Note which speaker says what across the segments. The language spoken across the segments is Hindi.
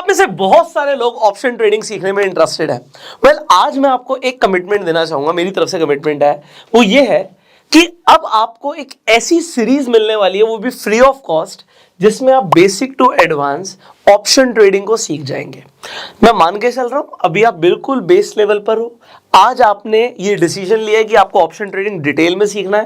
Speaker 1: आप में से बहुत सारे लोग ऑप्शन ट्रेडिंग सीखने में इंटरेस्टेड है। आज मैं आपको एक कमिटमेंट देना चाहूंगा, मेरी तरफ से कमिटमेंट है, वो ये है कि अब आपको एक ऐसी सीरीज मिलने वाली है, वो भी फ्री ऑफ कॉस्ट, जिसमें आप basic to advance option trading को सीख जाएंगे। मैं मान के चल रहा हूं अभी आप बिल्कुल बेस लेवल पर हो। आज आपने ये डिसीजन लिया है कि आपको ऑप्शन ट्रेडिंग डिटेल में सीखना है,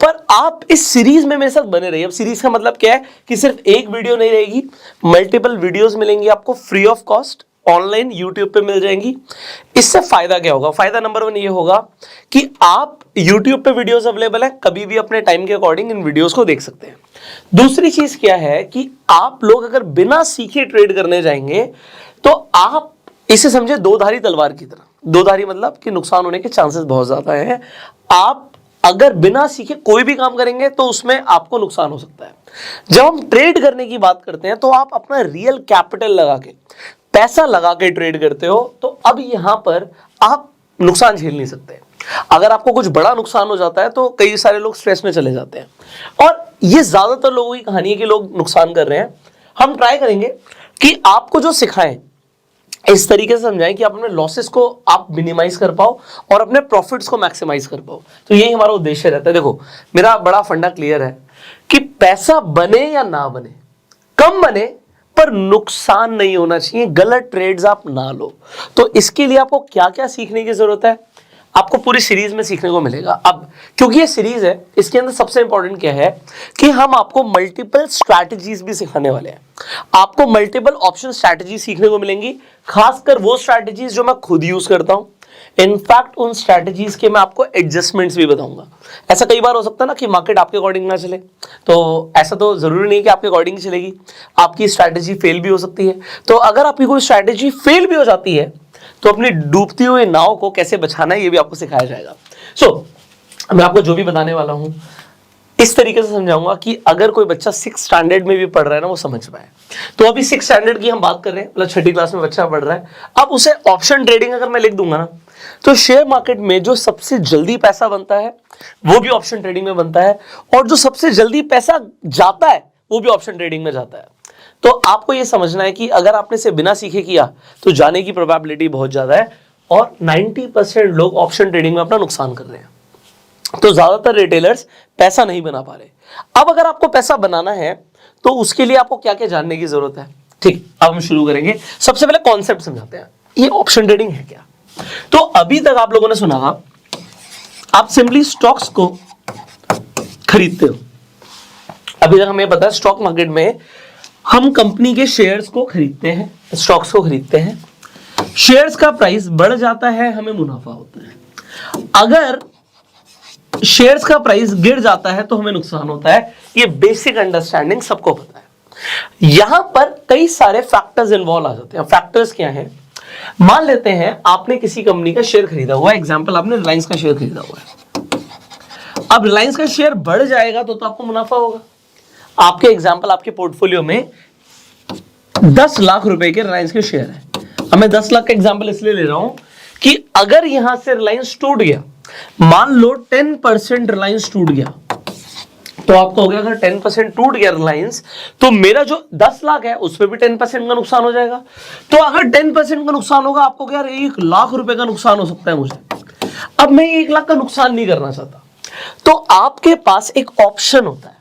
Speaker 1: पर आप इस सीरीज में मेरे साथ बने रहिए। अब सीरीज का मतलब क्या है कि सिर्फ एक वीडियो नहीं रहेगी, मल्टीपल वीडियोस मिलेंगी आपको free of cost, online YouTube पे मिल जाएंगी। इससे फायदा क्या होगा? फायदा नंबर 1 ये होगा कि आप यूट्यूब पे वीडियोस अवेलेबल है, कभी भी अपने टाइम के अकॉर्डिंग इन वीडियोस को देख सकते हैं। दूसरी चीज क्या है कि आप लोग अगर बिना सीखे ट्रेड करने जाएंगे तो आप इसे समझे दो धारी तलवार की तरह। दो धारी मतलब कि नुकसान होने के चांसेस बहुत ज्यादा है। आप अगर बिना सीखे कोई भी काम करेंगे तो उसमें आपको नुकसान हो सकता है। जब हम ट्रेड करने की बात करते हैं तो आप अपना रियल कैपिटल लगा के, पैसा लगा के ट्रेड करते हो, तो अब यहां पर आप नुकसान झेल नहीं सकते। अगर आपको कुछ बड़ा नुकसान हो जाता है तो कई सारे लोग स्ट्रेस में चले जाते हैं, और ये ज्यादातर लोगों की कहानी है कि लोग नुकसान कर रहे हैं। हम ट्राई करेंगे कि आपको जो सिखाएं इस तरीके से समझाएं कि आप अपने लॉसेस को आप मिनिमाइज कर पाओ और अपने प्रॉफिट्स को मैक्सिमाइज कर पाओ। तो यही हमारा उद्देश्य रहता है। देखो, मेरा बड़ा फंडा क्लियर है कि पैसा बने या ना बने, कम बने पर नुकसान नहीं होना चाहिए, गलत ट्रेड्स आप ना लो। तो इसके लिए आपको क्या क्या सीखने की जरूरत है, आपको पूरी सीरीज में सीखने को मिलेगा। अब क्योंकि ये सीरीज है, इसके अंदर सबसे इंपॉर्टेंट क्या है कि हम आपको मल्टीपल स्ट्रैटेजीज भी सिखाने वाले हैं। आपको मल्टीपल ऑप्शन स्ट्रैटेजी सीखने को मिलेंगी, खासकर वो स्ट्रैटेजीज जो मैं खुद यूज करता हूं। इनफैक्ट उन स्ट्रैटेजीज के मैं आपको एडजस्टमेंट्स भी बताऊंगा। ऐसा कई बार हो सकता है ना कि मार्केट आपके अकॉर्डिंग ना चले, तो ऐसा तो जरूरी नहीं कि आपके अकॉर्डिंग चलेगी, आपकी स्ट्रैटेजी फेल भी हो सकती है। तो अगर आपकी कोई स्ट्रैटेजी फेल भी हो जाती है तो अपनी डूबती हुई नाव को कैसे बचाना है ये भी आपको सिखाया जाएगा। मैं आपको जो भी बताने वाला हूं इस तरीके से समझाऊंगा कि अगर कोई बच्चा 6th स्टैंडर्ड में भी पढ़ रहा है ना, वो समझ पाए। तो अभी 6th स्टैंडर्ड की हम बात कर रहे हैं, मतलब 6ठी क्लास में बच्चा पढ़ रहा है। अब उसे ऑप्शन ट्रेडिंग अगर मैं लिख दूंगा ना, तो शेयर मार्केट में जो सबसे जल्दी पैसा बनता है वो भी ऑप्शन ट्रेडिंग में बनता है, और जो सबसे जल्दी पैसा जाता है वो भी ऑप्शन ट्रेडिंग में जाता है। तो आपको यह समझना है कि अगर आपने इसे बिना सीखे किया तो जाने की प्रोबेबिलिटी बहुत ज्यादा है, और 90% लोग ऑप्शन ट्रेडिंग में अपना नुकसान कर रहे हैं। तो ज्यादातर रिटेलर्स पैसा नहीं बना पा रहे। अब अगर आपको पैसा बनाना है तो उसके लिए आपको क्या क्या जानने की जरूरत है। ठीक, अब हम शुरू करेंगे। सबसे पहले कॉन्सेप्ट समझाते हैं, ये ऑप्शन ट्रेडिंग है क्या। तो अभी तक आप लोगों ने सुना, आप सिंपली स्टॉक्स को खरीदते हो। अभी तक हमें पता है स्टॉक मार्केट में हम कंपनी के शेयर्स को खरीदते हैं, स्टॉक्स को खरीदते हैं। शेयर्स का प्राइस बढ़ जाता है, हमें मुनाफा होता है। अगर शेयर्स का प्राइस गिर जाता है तो हमें नुकसान होता है। ये बेसिक अंडरस्टैंडिंग सबको पता है। यहां पर कई सारे फैक्टर्स इन्वॉल्व आ जाते हैं। फैक्टर्स क्या हैं? मान लेते हैं आपने किसी कंपनी का शेयर खरीदा हुआ है, एग्जांपल आपने रिलायंस का शेयर खरीदा हुआ है। अब रिलायंस का शेयर बढ़ जाएगा तो आपको मुनाफा होगा। आपके एग्जांपल, आपके पोर्टफोलियो में 10 लाख रुपए के रिलायंस के शेयर है। अब मैं 10 लाख का एग्जांपल इसलिए ले रहा हूं कि अगर यहां से रिलायंस टूट गया, मान लो 10% रिलायंस टूट गया, तो आपको हो गया, अगर 10% टूट गया रिलायंस तो मेरा जो 10 लाख है उसमें भी 10% का नुकसान हो जाएगा। तो अगर 10% का नुकसान होगा, आपको क्या 1 लाख रुपए का नुकसान हो सकता है मुझे। अब मैं 1 लाख का नुकसान नहीं करना चाहता, तो आपके पास एक ऑप्शन होता है।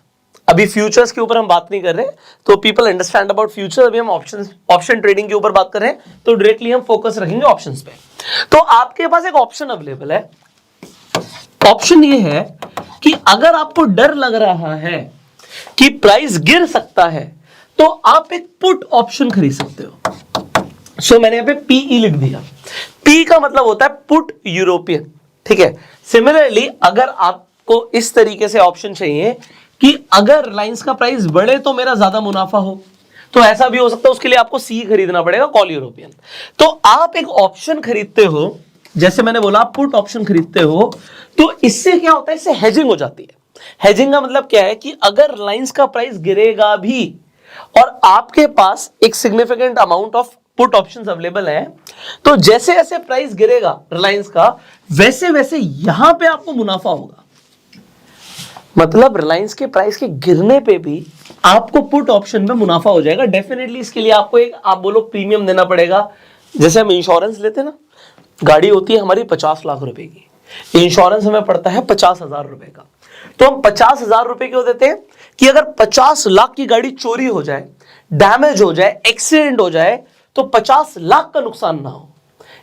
Speaker 1: अभी फ्यूचर्स के ऊपर हम बात नहीं कर रहे, तो पीपल अंडरस्टैंड अबाउट फ्यूचर। अभी हम ऑप्शन ट्रेडिंग के ऊपर बात कर रहे हैं, तो डायरेक्टली हम फोकस रखेंगे ऑप्शंस पे। तो आपके पास एक ऑप्शन अवेलेबल है। ऑप्शन ये है कि अगर आपको डर लग रहा है कि प्राइस गिर सकता है तो आप एक पुट ऑप्शन खरीद सकते हो। मैंने यहां पे पीई लिख दिया। पी का मतलब होता है पुट यूरोपियन, ठीक है। सिमिलरली अगर आपको इस तरीके से ऑप्शन चाहिए कि अगर रिलायंस का प्राइस बढ़े तो मेरा ज्यादा मुनाफा हो, तो ऐसा भी हो सकता है, उसके लिए आपको सी खरीदना पड़ेगा, कॉल यूरोपियन। तो आप एक ऑप्शन खरीदते हो, जैसे मैंने बोला आप पुट ऑप्शन खरीदते हो, तो इससे क्या होता है, इससे हेजिंग हो जाती है। हेजिंग का मतलब क्या है कि अगर रिलायंस का प्राइस गिरेगा भी और आपके पास एक significant amount of put options available है, तो जैसे जैसे प्राइस गिरेगा रिलायंस का, वैसे वैसे यहां पे आपको मुनाफा होगा। मतलब रिलायंस के प्राइस के गिरने पे भी आपको पुट ऑप्शन में मुनाफा हो जाएगा डेफिनेटली। इसके लिए आपको एक आप बोलो प्रीमियम देना पड़ेगा। जैसे हम इंश्योरेंस लेते हैं ना, गाड़ी होती है हमारी 50 लाख रुपए की, इंश्योरेंस हमें पड़ता है 50,000 रुपए का। तो हम 50,000 रुपए क्यों देते हैं कि अगर 50 लाख की गाड़ी चोरी हो जाए, डैमेज हो जाए, एक्सीडेंट हो जाए तो 50 लाख का नुकसान ना हो,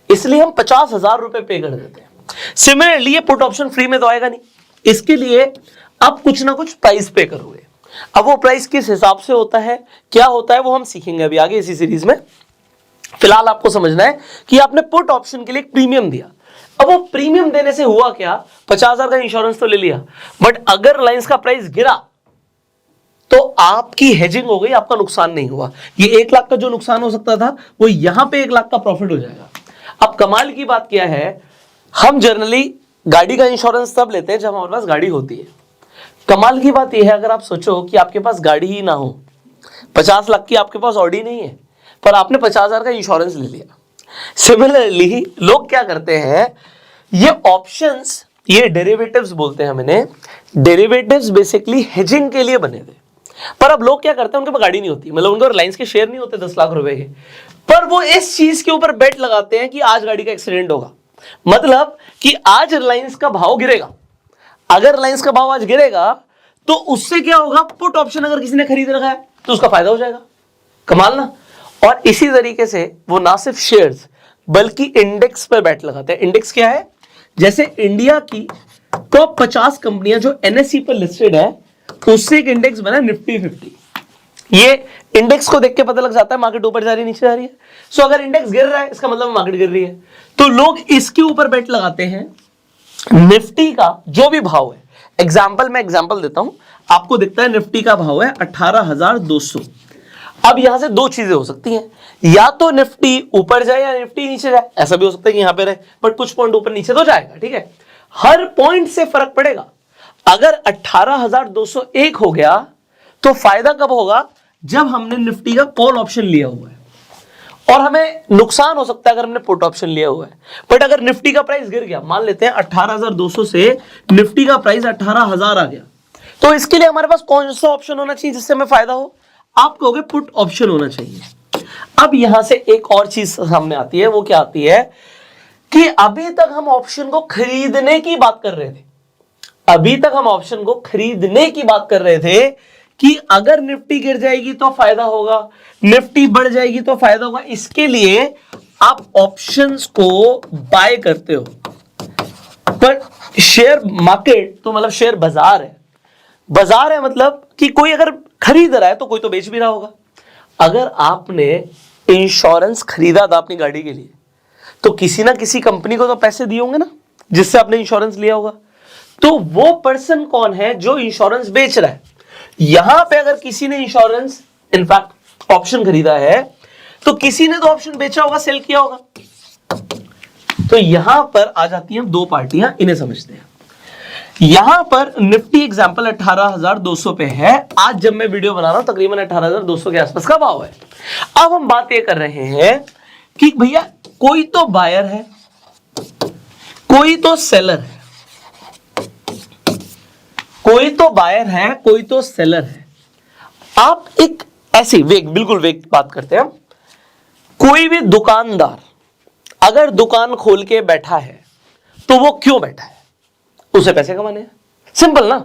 Speaker 1: इसलिए हम 50,000 रुपए पे कर देते हैं। सिमिलरली ये पुट ऑप्शन फ्री में तो आएगा नहीं, इसके लिए आप कुछ ना कुछ प्राइस पे करोगे। अब वो प्राइस किस हिसाब से होता है, क्या होता है, वो हम सीखेंगे अभी आगे इसी सीरीज में। फिलहाल आपको समझना है कि आपने पुट ऑप्शन के लिए एक प्रीमियम दिया। अब वो प्रीमियम देने से हुआ क्या, 50,000 का इंश्योरेंस तो ले लिया, बट अगर रिलायंस का प्राइस गिरा तो आपकी हेजिंग हो गई, आपका नुकसान नहीं हुआ। ये 1 लाख का जो नुकसान हो सकता था वो यहां पे 1 लाख का प्रॉफिट हो जाएगा। अब कमाल की बात क्या है, हम जनरली गाड़ी का इंश्योरेंस तब लेते हैं जब हमारे पास गाड़ी होती है। कमाल की बात यह है, अगर आप सोचो कि आपके पास गाड़ी ही ना हो, 50 लाख की आपके पास ऑडी नहीं है, पर आपने 50,000 का इंश्योरेंस ले लिया। सिमिलरली लोग क्या करते हैं, ये ऑप्शंस, ये डेरिवेटिव्स बोलते हैं हम इन्हें। डेरिवेटिव्स बेसिकली हेजिंग के लिए बने थे, पर अब लोग क्या करते हैं, उनके पास गाड़ी नहीं होती, मतलब उनको रिलायंस के शेयर नहीं होते 10 लाख रुपए के, पर वो इस चीज के ऊपर बेट लगाते हैं कि आज गाड़ी का एक्सीडेंट होगा, मतलब कि आज रिलायंस का भाव गिरेगा। अगर रिलायंस का भाव आज गिरेगा तो उससे क्या होगा, पुट ऑप्शन अगर किसी ने खरीद रखा है तो उसका फायदा हो जाएगा। कमाल ना। और इसी तरीके से वो ना सिर्फ शेयर्स बल्कि इंडेक्स पर बैट लगाते हैं। इंडेक्स क्या है, जैसे इंडिया की टॉप 50 कंपनियां जो एनएसई पर लिस्टेड है, उससे एक इंडेक्स बना निफ्टी 50। ये इंडेक्स को देख के पता लग जाता है मार्केट ऊपर जा रही है नीचे जा रही है। सो अगर इंडेक्स गिर रहा है इसका मतलब मार्केट गिर रही है, तो लोग इसके ऊपर बेट लगाते हैं। निफ्टी का जो भी भाव है, मैं एग्जांपल देता हूं, आपको दिखता है निफ्टी का भाव है 18,200। अब यहां से दो चीजें हो सकती हैं, या तो निफ्टी ऊपर जाए या निफ्टी नीचे जाए। ऐसा भी हो सकता है कि यहां पे रहे बट कुछ पॉइंट ऊपर नीचे तो जाएगा, ठीक है। हर पॉइंट से फर्क पड़ेगा। अगर 18,201 हो गया तो फायदा कब होगा, जब हमने निफ्टी का कॉल ऑप्शन लिया हुआ है, और हमें नुकसान हो सकता है अगर हमने पुट ऑप्शन लिया हुआ है। बट अगर निफ्टी का प्राइस गिर गया, मान लेते हैं 18,200 से निफ्टी का प्राइस 18,000 आ गया, तो इसके लिए हमारे पास कौन सा ऑप्शन होना चाहिए जिससे हमें फायदा हो, आप कहोगे पुट ऑप्शन होना चाहिए। अब यहां से एक और चीज सामने आती है, वो क्या आती है कि अभी तक हम ऑप्शन को खरीदने की बात कर रहे थे, अभी तक हम ऑप्शन को खरीदने की बात कर रहे थे कि अगर निफ्टी गिर जाएगी तो फायदा होगा, निफ्टी बढ़ जाएगी तो फायदा होगा। इसके लिए आप ऑप्शंस को बाय करते हो। पर शेयर मार्केट तो मतलब शेयर बाजार है, बाजार है मतलब कि कोई अगर खरीद रहा है तो कोई तो बेच भी रहा होगा। अगर आपने इंश्योरेंस खरीदा था अपनी गाड़ी के लिए, तो किसी ना किसी कंपनी को तो पैसे दिए होंगे ना, जिससे आपने इंश्योरेंस लिया होगा। तो वो पर्सन कौन है जो इंश्योरेंस बेच रहा है। यहां पे अगर किसी ने इंश्योरेंस इनफैक्ट ऑप्शन खरीदा है, तो किसी ने तो ऑप्शन बेचा होगा, सेल किया होगा। तो यहां पर आ जाती हैं दो पार्टियां, इन्हें समझते हैं। यहां पर निफ्टी एग्जांपल 18,200 पे है। आज जब मैं वीडियो बना रहा हूं तकरीबन 18,200 के आसपास का भाव है। अब हम बात ये कर रहे हैं कि भैया कोई तो बायर है, कोई तो सेलर है, कोई तो बायर है, कोई तो सेलर है। आप एक ऐसी बिल्कुल वेग बात करते हैं। कोई भी दुकानदार अगर दुकान खोल के बैठा है तो वो क्यों बैठा है, उसे पैसे कमाने हैं। सिंपल ना।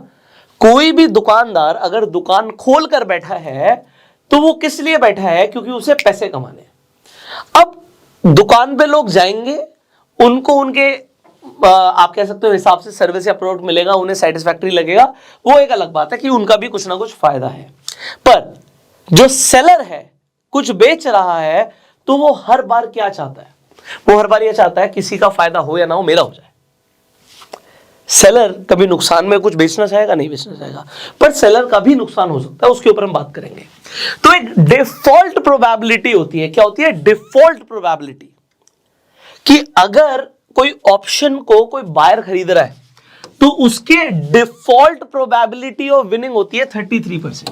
Speaker 1: कोई भी दुकानदार अगर दुकान खोल कर बैठा है तो वो किस लिए बैठा है, क्योंकि उसे पैसे कमाने हैं। अब दुकान पे लोग जाएंगे, उनको उनके आप कह सकते हो हिसाब से सर्विस या प्रोडक्ट मिलेगा, उन्हें सेटिस्फैक्टरी लगेगा, वो एक अलग बात है कि उनका भी कुछ ना कुछ फायदा है। पर जो सेलर है, कुछ बेच रहा है, तो वो हर बार क्या चाहता है, वो हर बार यह चाहता है किसी का फायदा हो या ना हो, मेरा हो जाए। सेलर कभी नुकसान में कुछ बेचना चाहेगा, नहीं बेचना चाहेगा, पर सेलर का भी नुकसान हो सकता है, उसके ऊपर हम बात करेंगे। तो एक डिफॉल्ट प्रोबेबिलिटी होती है। क्या होती है? डिफॉल्ट प्रोबेबिलिटी, कि अगर कोई ऑप्शन को कोई बायर खरीद रहा है तो उसके डिफॉल्ट प्रोबेबिलिटी ऑफ विनिंग होती है 33%।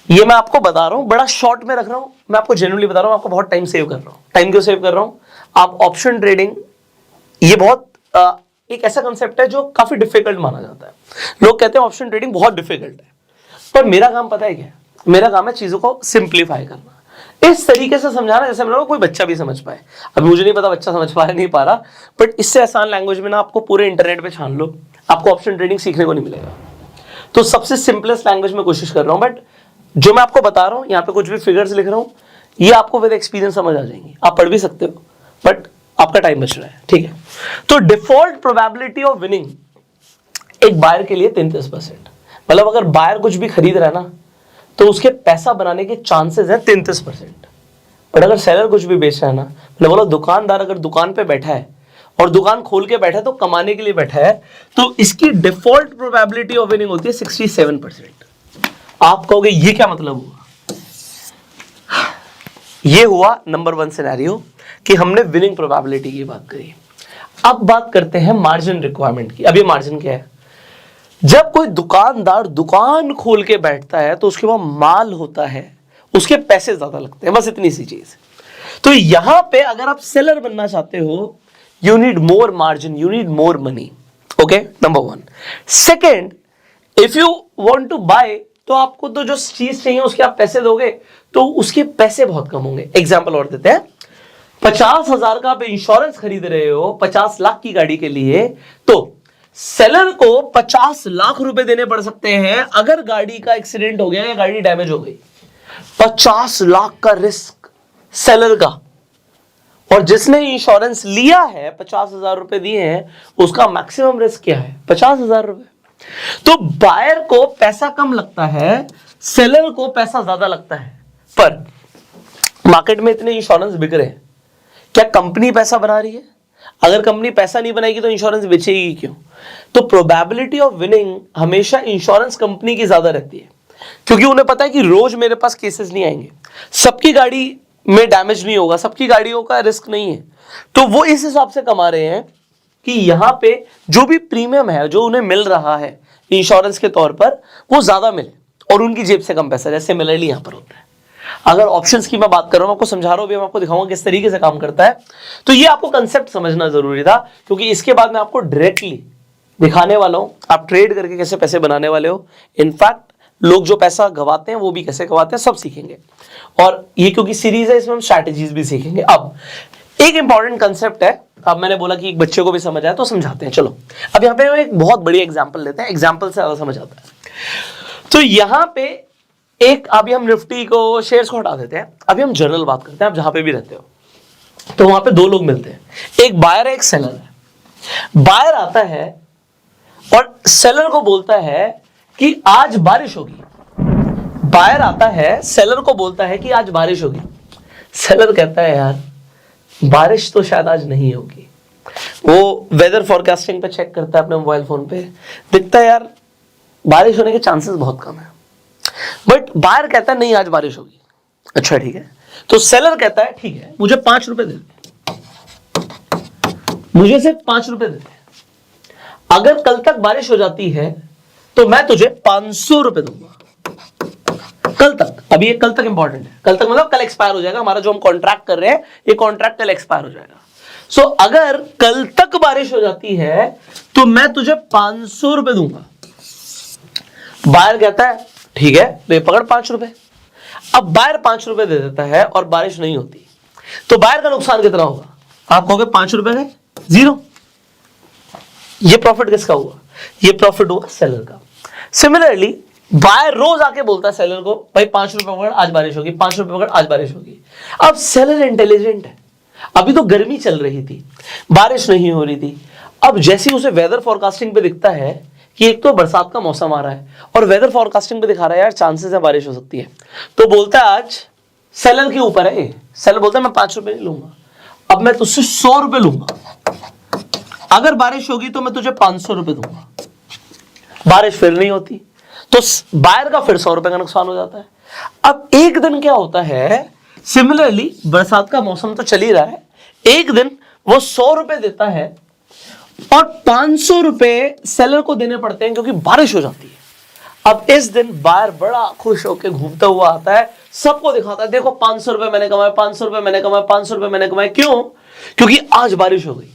Speaker 1: ये मैं आपको बता रहा हूं, बड़ा शॉर्ट में रख रहा हूं, मैं आपको जेन्युइनली बता रहा हूं, आपको बहुत टाइम सेव कर रहा हूं। टाइम क्यों सेव कर रहा हूं? आप ऑप्शन ट्रेडिंग ये बहुत एक ऐसा कंसेप्ट है जो काफी डिफिकल्ट माना जाता है। लोग कहते हैं ऑप्शन ट्रेडिंग बहुत डिफिकल्ट है, पर मेरा काम पता है क्या है? मेरा काम है चीजों को सिंप्लीफाई करना, इस तरीके से समझाना जैसे मेरा कोई बच्चा भी समझ पाए। अभी मुझे नहीं पता बच्चा समझ पा नहीं पा रहा, बट इससे आसान लैंग्वेज में ना आपको पूरे इंटरनेट पे छान लो, आपको ऑप्शन ट्रेडिंग सीखने को नहीं मिलेगा। तो सबसे सिंपलेस्ट लैंग्वेज में कोशिश कर रहा हूं, बट जो मैं आपको बता रहा हूं, यहाँ पे कुछ भी फिगर्स लिख रहा हूं, ये आपको विद एक्सपीरियंस समझ आ जाएंगी। आप पढ़ भी सकते हो, बट आपका टाइम बच रहा है, ठीक है। तो डिफॉल्ट प्रोबेबिलिटी ऑफ विनिंग एक बायर के लिए 33%। मतलब अगर बायर कुछ भी खरीद रहा है ना, तो उसके पैसा बनाने के चांसेस है 33%। बट अगर सेलर कुछ भी बेच रहा है ना, मतलब बोलो दुकानदार अगर दुकान पे बैठा है और दुकान खोल के बैठा है तो कमाने के लिए बैठा है, तो इसकी डिफॉल्ट प्रोबेबिलिटी ऑफ विनिंग होती है 67%। आप कहोगे ये क्या मतलब हुआ? ये हुआ नंबर 1 सिनेरियो कि हमने विनिंग प्रोबेबिलिटी की बात करी। अब बात करते हैं मार्जिन रिक्वायरमेंट की। अब ये मार्जिन क्या है? जब कोई दुकानदार दुकान खोल के बैठता है तो उसके पास माल होता है, उसके पैसे ज्यादा लगते हैं, बस इतनी सी चीज। तो यहां पे अगर आप सेलर बनना चाहते हो, you need more margin, you need more money. Okay, number 1। Second, if you want to buy, तो आपको तो जो चीज चाहिए उसके आप पैसे दोगे, तो उसके पैसे बहुत कम होंगे। एग्जाम्पल और देते हैं, 50,000 का आप इंश्योरेंस खरीद रहे हो 50 लाख की गाड़ी के लिए, तो सेलर को 50 लाख रुपए देने पड़ सकते हैं अगर गाड़ी का एक्सीडेंट हो गया या गाड़ी डैमेज हो गई। 50 लाख का रिस्क सेलर का, और जिसने इंश्योरेंस लिया है 50,000 रुपए दिए हैं, उसका मैक्सिमम रिस्क क्या है? 50,000 रुपए। तो बायर को पैसा कम लगता है, सेलर को पैसा ज्यादा लगता है। पर मार्केट में इतने इंश्योरेंस बिक रहे हैं, क्या कंपनी पैसा बना रही है? अगर कंपनी पैसा नहीं बनाएगी तो इंश्योरेंस बेचेगी क्यों? तो प्रोबेबिलिटी ऑफ विनिंग हमेशा इंश्योरेंस कंपनी की ज्यादा रहती है, क्योंकि उन्हें पता है कि रोज मेरे पास केसेस नहीं आएंगे, सबकी गाड़ी में डैमेज नहीं होगा, सबकी गाड़ियों का रिस्क नहीं है। तो वो इस हिसाब से कमा रहे हैं कि यहां पे जो भी प्रीमियम है जो उन्हें मिल रहा है इंश्योरेंस के तौर पर, वो ज्यादा मिले और उनकी जेब से कम पैसा, जैसे सिमिलरली यहां पर होता है। अगर ऑप्शंस की मैं बात कर रहा हूं, आपको समझा रहा हूं, मैं आपको दिखाऊंगा किस तरीके से काम करता है। तो ये आपको कंसेप्ट समझना जरूरी था, क्योंकि इसके बाद मैं आपको डायरेक्टली दिखाने वाला हूं आप ट्रेड करके कैसे पैसे बनाने वाले हो। इनफैक्ट लोग जो पैसा गवाते हैं वो भी कैसे गवाते हैं, सब सीखेंगे। और ये क्योंकि सीरीज है, इसमें हम स्ट्रैटेजीज भी सीखेंगे। अब एक इंपॉर्टेंट कंसेप्ट है, अब मैंने बोला कि एक बच्चे को भी समझ आया तो समझाते हैं। चलो अब यहाँ पे हम एक बहुत बड़ी एग्जांपल लेते हैं, एग्जांपल से ज्यादा समझ आता है। तो यहाँ पे एक, अभी हम निफ्टी को, शेयर्स को हटा देते हैं, अभी हम जनरल बात करते हैं। आप जहां पे भी रहते हो तो वहां पे दो लोग मिलते हैं, एक बायर है एक सेलर है। बायर आता है और सेलर को बोलता है कि आज बारिश होगी। बायर आता है, सेलर को बोलता है कि आज बारिश होगी। सेलर कहता है यार बारिश तो शायद आज नहीं होगी। वो वेदर फॉरकास्टिंग पे चेक करता है अपने मोबाइल फोन पे, दिखता है यार बारिश होने के चांसेस बहुत कम है। बट बायर कहता है नहीं आज बारिश होगी। अच्छा ठीक है, तो सेलर कहता है ठीक है मुझे 5 रुपए दे दे, मुझे सिर्फ 5 रुपए दे दे, अगर कल तक बारिश हो जाती है तो मैं तुझे 500 रुपए दूंगा। कल तक, अभी ये कल तक इंपॉर्टेंट है, कल तक मतलब कल एक्सपायर हो जाएगा हमारा जो हम कॉन्ट्रैक्ट कर रहे हैं, ये कॉन्ट्रैक्ट कल एक्सपायर हो जाएगा। सो अगर कल तक बारिश हो जाती है तो मैं तुझे 500 रुपए दूंगा। बायर कहता है ठीक है, तो ये पकड़ 5 रुपए। अब बायर 5 रुपए दे देता है और बारिश नहीं होती, तो बायर का नुकसान कितना होगा? आप कहोगे 5 रुपए गए, 0। ये प्रॉफिट किसका हुआ? ये प्रॉफिट हुआ सेलर का। सिमिलरली बायर रोज आके बोलता है सेलर को, भाई 5 रुपए पकड़ आज बारिश होगी, 5 रुपए पकड़ आज बारिश होगी। अब सेलर इंटेलिजेंट है, अभी तो गर्मी चल रही थी, बारिश नहीं हो रही थी। अब जैसे उसे वेदर फॉरकास्टिंग पे दिखता है कि एक तो बरसात का मौसम आ रहा है और वेदर फॉरकास्टिंग पे दिखा रहा है यार चांसेस है बारिश हो सकती है, तो बोलता है आज सेलर के ऊपर है। सेलर बोलता है मैं 5 रुपए नहीं लूंगा, अब मैं तुझसे 100 रुपए लूंगा, अगर बारिश होगी तो मैं तुझे 500 रुपए दूंगा। बारिश फिर नहीं होती तो बायर का फिर 100 रुपए का नुकसान हो जाता है। अब एक दिन क्या होता है, सिमिलरली बरसात का मौसम तो चल ही रहा है, एक दिन वो 100 रुपए देता है और 500 रुपए सेलर को देने पड़ते हैं क्योंकि बारिश हो जाती है। अब इस दिन बायर बड़ा खुश होकर घूमता हुआ आता है, सबको दिखाता है देखो 500 रुपए मैंने कमाए, 500 रुपए मैंने कमाए, 500 रुपए मैंने कमाए। क्यों? क्योंकि आज बारिश हो गई।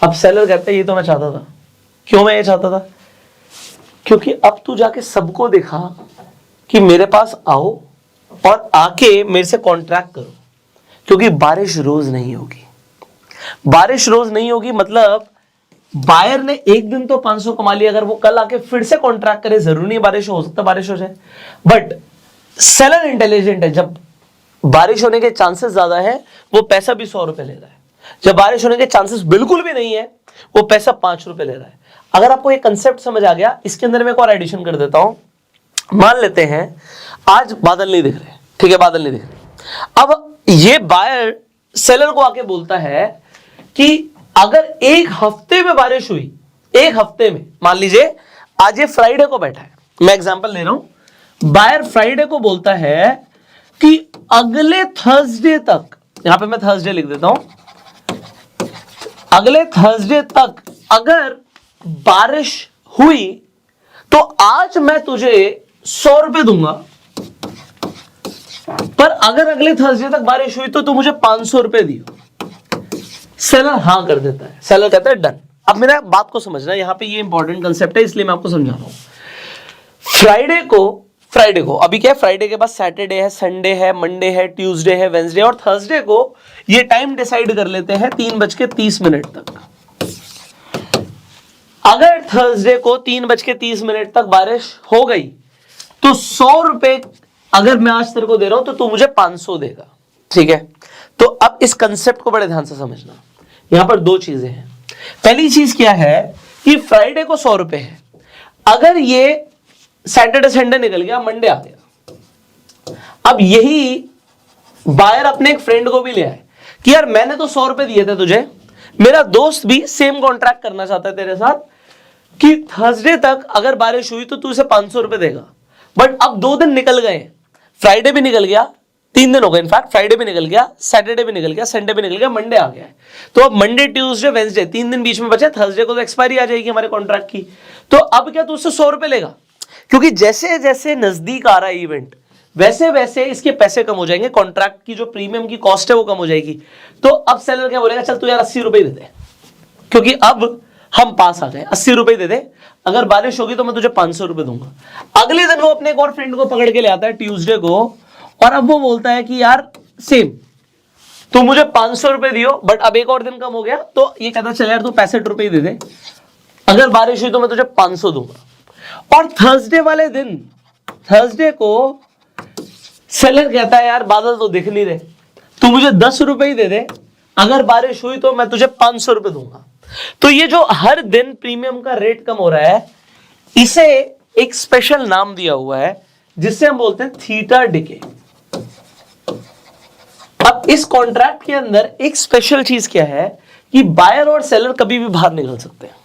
Speaker 1: अब सेलर कहता है ये तो मैं चाहता था। क्यों मैं ये चाहता था? क्योंकि अब तू जाके सबको दिखा कि मेरे पास आओ और आके मेरे से कॉन्ट्रैक्ट करो, क्योंकि बारिश रोज नहीं होगी। बारिश रोज नहीं होगी मतलब बायर ने एक दिन तो 500 कमा लिया, अगर वो कल आके फिर से कॉन्ट्रैक्ट करे, जरूरी नहीं बारिश हो सकता बारिश हो जाए, बट सेलर इंटेलिजेंट है। जब बारिश होने के चांसेस ज्यादा है वो पैसा भी 100 रुपए ले रहा है, जब बारिश होने के चांसेस बिल्कुल भी नहीं है वो पैसा 5 रुपए ले रहा है। अगर आपको ये कंसेप्ट समझ आ गया, इसके अंदर मैं एक और एडिशन कर देता हूं। मान लेते हैं आज बादल नहीं दिख रहे, ठीक है, बादल नहीं दिख रहे। अब ये बायर सेलर को आके बोलता है कि अगर एक हफ्ते में बारिश हुई, एक हफ्ते में, मान लीजिए आज ये फ्राइडे को बैठा है, मैं एग्जांपल ले रहा हूं, बायर फ्राइडे को बोलता है कि अगले थर्सडे तक, यहां पे मैं थर्सडे लिख देता हूं, अगले थर्सडे तक अगर बारिश हुई तो आज मैं तुझे 100 रुपए दूंगा, पर अगर अगले थर्सडे तक बारिश हुई तो तू मुझे 500 रुपए दियो। सेलर हां कर देता है, सेलर कहता है डन। अब मेरा बात को समझना, यहां पे ये इंपॉर्टेंट कंसेप्ट है इसलिए मैं आपको समझा रहा हूं। फ्राइडे को अभी क्या है, फ्राइडे के बाद सैटरडे है, संडे है, मंडे है, ट्यूसडे है, वेंसडे और थर्सडे को ये टाइम डिसाइड कर लेते हैं 3:30 तक। अगर थर्सडे को 3:30 तक बारिश हो गई तो 100 रुपए अगर मैं आज तेरे को दे रहा हूं तो तू मुझे 500 देगा, ठीक है। तो अब इस कंसेप्ट को बड़े ध्यान से समझना, यहां पर दो चीजें हैं। पहली चीज क्या है कि फ्राइडे को 100 रुपए है, अगर ये सैटरडे संडे निकल गया, मंडे आ गया, अब यही बायर अपने एक फ्रेंड को भी ले आए कि यार मैंने तो 100 रुपए दिए थे तुझे, मेरा दोस्त भी सेम कॉन्ट्रैक्ट करना चाहता है तेरे साथ कि थर्सडे तक अगर बारिश हुई तो तू उसे 500 रुपए देगा। बट अब 2 दिन निकल गए, फ्राइडे भी निकल गया, 3 दिन हो गए, इनफैक्ट फ्राइडे भी निकल गया, सैटरडे भी निकल गया, संडे भी निकल गया, मंडे आ गया है। तो अब मंडे, ट्यूसडे, वेंसडे 3 दिन बीच में बचे, थर्सडे को तो एक्सपायरी आ जाएगी हमारे कॉन्ट्रैक्ट की। तो अब क्या तू उससे 100 रुपए लेगा, क्योंकि जैसे जैसे नजदीक आ रहा है इवेंट वैसे वैसे इसके पैसे कम हो जाएंगे, कॉन्ट्रैक्ट की जो प्रीमियम की कॉस्ट है वो कम हो जाएगी। तो अब सेलर क्या बोलेगा, चल तू यार 80 रुपए दे दे, क्योंकि अब हम पास आ गए, 80 रुपए दे दे, अगर बारिश होगी तो मैं तुझे 500 रुपए दूंगा। अगले दिन वो अपने एक और फ्रेंड को पकड़ के ले आता है ट्यूसडे को, और अब वो बोलता है कि यार सेम तू मुझे 500 रुपए दियो, बट अब एक और दिन कम हो गया, तो ये कहता चल यार तू 65 रुपए ही दे दे, अगर बारिश हुई तो मैं तुझे 500 दूंगा। और थर्सडे वाले दिन, थर्सडे को सेलर कहता है यार बादल तो दिख नहीं रहे, तू मुझे 10 रुपए ही दे दे, अगर बारिश हुई तो मैं तुझे 500 रुपए दूंगा। तो ये जो हर दिन प्रीमियम का रेट कम हो रहा है, इसे एक स्पेशल नाम दिया हुआ है जिससे हम बोलते हैं थीटा डिके। अब इस कॉन्ट्रैक्ट के अंदर एक स्पेशल चीज क्या है कि बायर और सेलर कभी भी बाहर निकल सकते हैं।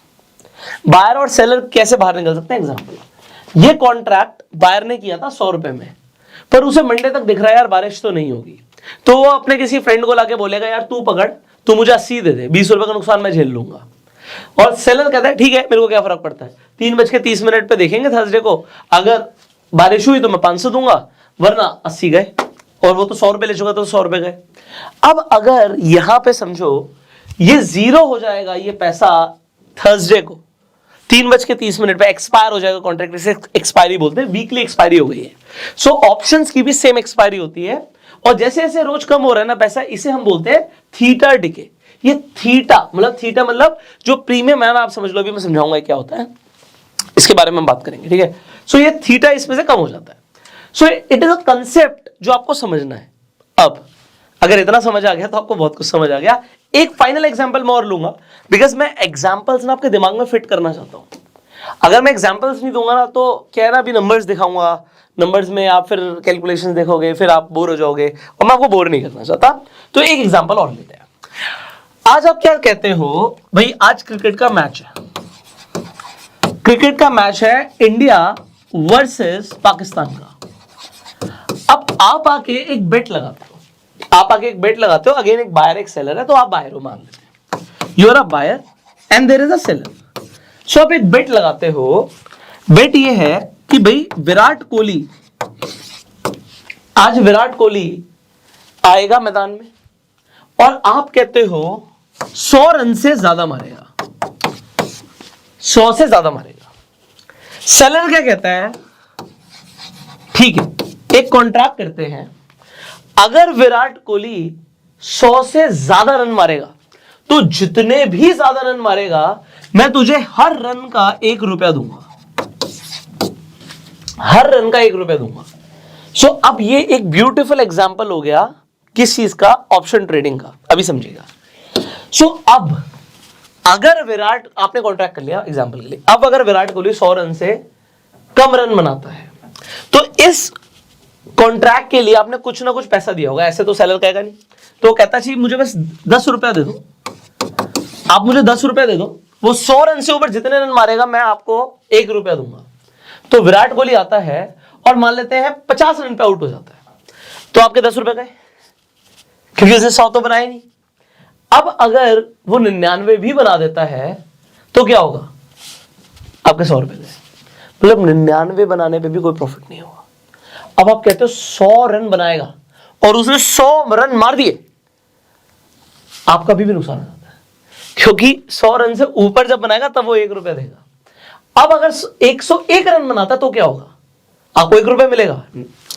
Speaker 1: बायर और सेलर कैसे बाहर निकल सकते हैं? एग्जांपल, ये कॉन्ट्रैक्ट बायर ने किया था 100 रुपए में, पर उसे मंडे तक दिख रहा है यार बारिश तो नहीं होगी, तो वो अपने किसी फ्रेंड को लाके बोलेगा यार तू पकड़, तू मुझे 80 दे दे, 20 रुपए का नुकसान मैं झेल लूंगा। और सेलर कहता है ठीक है, मेरे को क्या फर्क पड़ता है, 3:30 पे देखेंगे थर्सडे को, अगर बारिश हुई तो मैं 500 दूंगा, वरना 80 गए, और वो तो 100 रुपए ले चुका तो 100 रुपए गए। अब अगर यहां पे समझो ये 0 हो जाएगा, ये पैसा थर्सडे को 3:30 पे एक्सपायर हो जाएगा कॉन्ट्रैक्ट, इसे एक्सपायरी बोलते हैं, वीकली एक्सपायरी हो गई है। सो ऑप्शंस की भी सेम एक्सपायरी होती है, और जैसे जैसे रोज कम हो रहा है ना पैसा, इसे हम बोलते हैं थीटा डिके। ये थीटा मतलब जो प्रीमियम है ना, आप समझ लो, अभी मैं समझाऊंगा क्या होता है, इसके बारे में हम बात करेंगे, ठीक है। सो ये थीटा इसमें से कम हो जाता है। So it is a concept जो आपको समझना है। अब अगर इतना समझ आ गया तो आपको बहुत कुछ समझ आ गया। एक फाइनल एग्जांपल मैं और लूंगा, बिकॉज मैं एग्जांपल्स ना आपके दिमाग में फिट करना चाहता हूं। अगर मैं एग्जांपल्स नहीं दूंगा ना तो क्या है ना, अभी नंबर्स दिखाऊंगा, नंबर्स में आप फिर कैलकुलेशंस देखोगे, फिर आप बोर हो जाओगे, और मैं आपको बोर नहीं करना चाहता। तो एक एग्जांपल और लेते हैं। आज आप क्या कहते हो भाई, आज क्रिकेट का मैच है, क्रिकेट का मैच है इंडिया वर्सेस पाकिस्तान का। अब आप आके एक बेट लगाते हो, अगेन एक बायर एक सेलर है, तो आप बायर हो, मान लेते हैं you are a buyer and there is a seller. So आप एक बेट लगाते हो, बेट ये है कि भाई आज विराट कोहली आएगा मैदान में, और आप कहते हो 100 रन से ज्यादा मारेगा, 100 से ज्यादा मारेगा। सेलर क्या कहता है, ठीक है, एक कॉन्ट्रैक्ट करते हैं, अगर विराट कोहली 100 से ज्यादा रन मारेगा तो जितने भी ज्यादा रन मारेगा मैं तुझे हर रन का 1 रुपया दूंगा, हर रन का 1 रुपया दूंगा। सो अब ये एक ब्यूटीफुल एग्जांपल हो गया किस चीज का, ऑप्शन ट्रेडिंग का। अभी समझिएगा। सो अब अगर विराट, आपने कॉन्ट्रैक्ट कर लिया एग्जांपल के लिए, अब अगर विराट कोहली 100 रन से कम रन बनाता है तो इस कॉन्ट्रैक्ट के लिए आपने कुछ ना कुछ पैसा दिया होगा, ऐसे तो सेलर कहेगा नहीं, तो कहता चाहिए मुझे बस 10 रुपया दे दो, आप मुझे 10 रुपया दे दो, वो 100 रन से ऊपर जितने रन मारेगा मैं आपको 1 रुपया दूंगा। तो विराट कोहली आता है और मान लेते हैं 50 रन पे आउट हो जाता है, तो आपके 10 रुपए गए, क्योंकि उसने 100 तो बनाए नहीं। अब अगर वो 99 भी बना देता है तो क्या होगा, आपके 100 रुपए गए, मतलब 99 बनाने पे भी कोई प्रॉफिट नहीं होगा। अब आप कहते हो 100 रन बनाएगा और उसने 100 रन मार दिए, आपका भी नुकसान हो जाता है, क्योंकि 100 रन से ऊपर जब बनाएगा तब वो 1 रुपया देगा। अब अगर 101 रन बनाता तो क्या होगा, आपको 1 रुपया मिलेगा।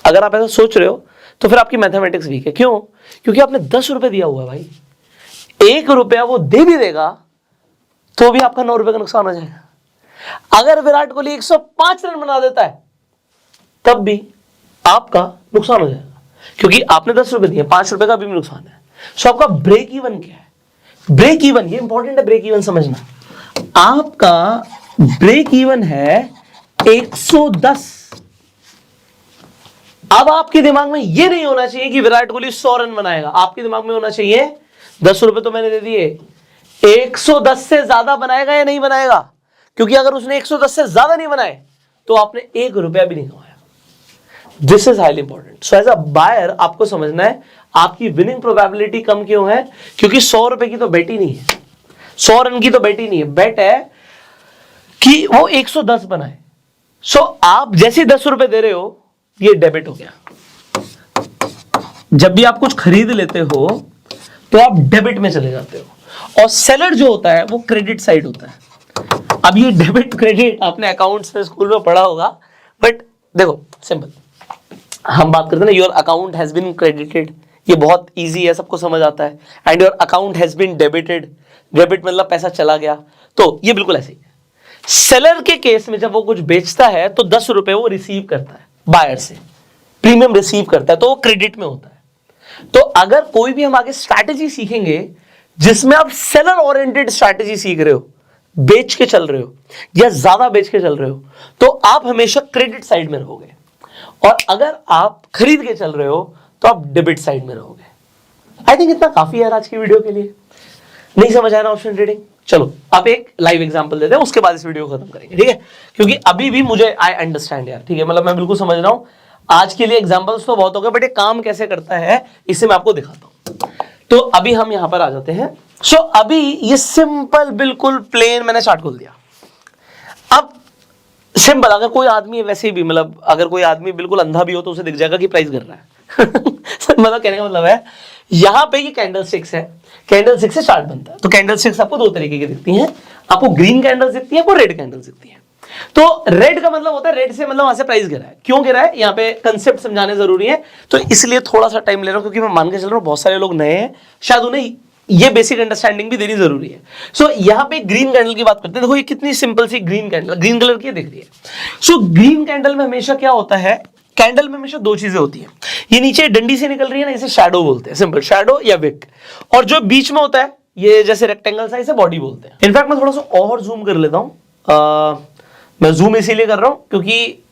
Speaker 1: अगर आप ऐसा सोच रहे हो तो फिर आपकी मैथमेटिक्स वीक है। क्यों? क्योंकि आपने 10 रुपए दिया हुआ है भाई, 1 रुपया वो दे भी देगा तो भी आपका 9 रुपए का नुकसान हो जाएगा। अगर विराट कोहली 105 रन बना देता है तब भी आपका नुकसान हो जाएगा, क्योंकि आपने 10 रुपए दिए, 5 रुपए का भी नुकसान है। सो आपका ब्रेक इवन क्या है, ब्रेक इवन, ये इंपॉर्टेंट है, ब्रेक इवन समझना। आपका ब्रेक इवन है 110। अब आपके दिमाग में यह नहीं होना चाहिए कि विराट कोहली 100 रन बनाएगा, आपके दिमाग में होना चाहिए 10 रुपए तो मैंने दे दिए, 110 से ज्यादा बनाएगा या नहीं बनाएगा, क्योंकि अगर उसने 110 से ज्यादा नहीं बनाए तो आपने 1 रुपया भी नहीं कमाया। This is highly important. So as a buyer आपको समझना है आपकी विनिंग प्रोबेबिलिटी कम क्यों है, क्योंकि 100 रुपए की तो बेट ही नहीं है, 100 रन की तो बेट ही नहीं है, बेट है कि वो 110 बनाए। सो आप जैसे 10 रुपए दे रहे हो, ये डेबिट हो गया। जब भी आप कुछ खरीद लेते हो तो आप डेबिट में चले जाते हो, और सेलर जो होता है वो क्रेडिट साइड होता है। अब ये डेबिट क्रेडिट आपने अकाउंट्स में स्कूल में पढ़ा होगा, बट देखो सिंपल, हम बात करते हैं ना, your account has been credited, ये बहुत इजी है, सबको समझ आता है, and your account has been debited, debit मतलब पैसा चला गया, तो ये बिल्कुल ऐसे ही है। सेलर के केस में जब वो कुछ बेचता है तो 10 रुपए वो रिसीव करता है बायर से, प्रीमियम रिसीव करता है, तो वो क्रेडिट में होता है। तो अगर कोई भी हम आगे स्ट्रैटेजी सीखेंगे जिसमें आप सेलर ओरिएंटेड स्ट्रैटेजी सीख रहे हो, बेच के चल रहे हो या ज्यादा बेच के चल रहे हो, तो आप हमेशा क्रेडिट साइड में रहोगे, और अगर आप खरीद के चल रहे हो तो आप डेबिट साइड में रहोगे। आई थिंक इतना काफी है आज की वीडियो के लिए। नहीं समझ आया ना ऑप्शन ट्रेडिंग? चलो अब एक लाइव एग्जांपल देते हैं, उसके बाद इस वीडियो को खत्म करेंगे, ठीक है? क्योंकि अभी भी मुझे आई अंडरस्टैंड यार, ठीक है, मतलब मैं बिल्कुल समझ रहा हूं। आज के लिए एग्जांपल्स तो बहुत हो गए, बट ये काम कैसे करता है इसे मैं आपको दिखाता हूं। तो अभी हम यहां पर आ जाते हैं। सो अभी ये सिंपल बिल्कुल प्लेन मैंने चार्ट खोल दिया। अब सिंपल, अगर कोई आदमी वैसे भी, मतलब अगर कोई आदमी बिल्कुल अंधा भी हो तो उसे दिख जाएगा कि प्राइस गिर रहा है मतलब कहने का मतलब है यहां पे ये कैंडल स्टिक्स है, कैंडल स्टिक से चार्ट बनता है। तो कैंडल स्टिक्स आपको 2 तरीके की दिखती हैं, आपको ग्रीन कैंडल्स दिखती हैं, आपको रेड कैंडल्स दिखती हैं। तो रेड का मतलब होता है, रेड से मतलब वहां से प्राइस गिरा है। क्यों गिरा है, यहाँ पे कंसेप्ट समझाने जरूरी है, तो इसलिए थोड़ा सा टाइम ले रहा हूं, क्योंकि मैं मान के चल रहा हूं बहुत सारे लोग नए हैं, शायद उन्हें ये बेसिक अंडरस्टैंडिंग भी देनी जरूरी है। सो यहाँ पे ग्रीन कैंडल की बात करते हैं। देखो ये कितनी सिंपल सी ग्रीन कैंडल, ग्रीन कलर की दिख रही है। सो ग्रीन कैंडल में हमेशा क्या होता है, कैंडल में हमेशा 2 चीजें होती हैं। ये नीचे डंडी से निकल रही है ना, इसे शैडो बोलते हैं, सिंपल शैडो या विक, और जो बीच में होता है ये जैसे रेक्टेंगल सा, इसे बॉडी बोलते हैं। इनफैक्ट मैं थोड़ा सा और जूम कर लेता हूं, मैं जूम इसीलिए कर रहा हूं क्योंकि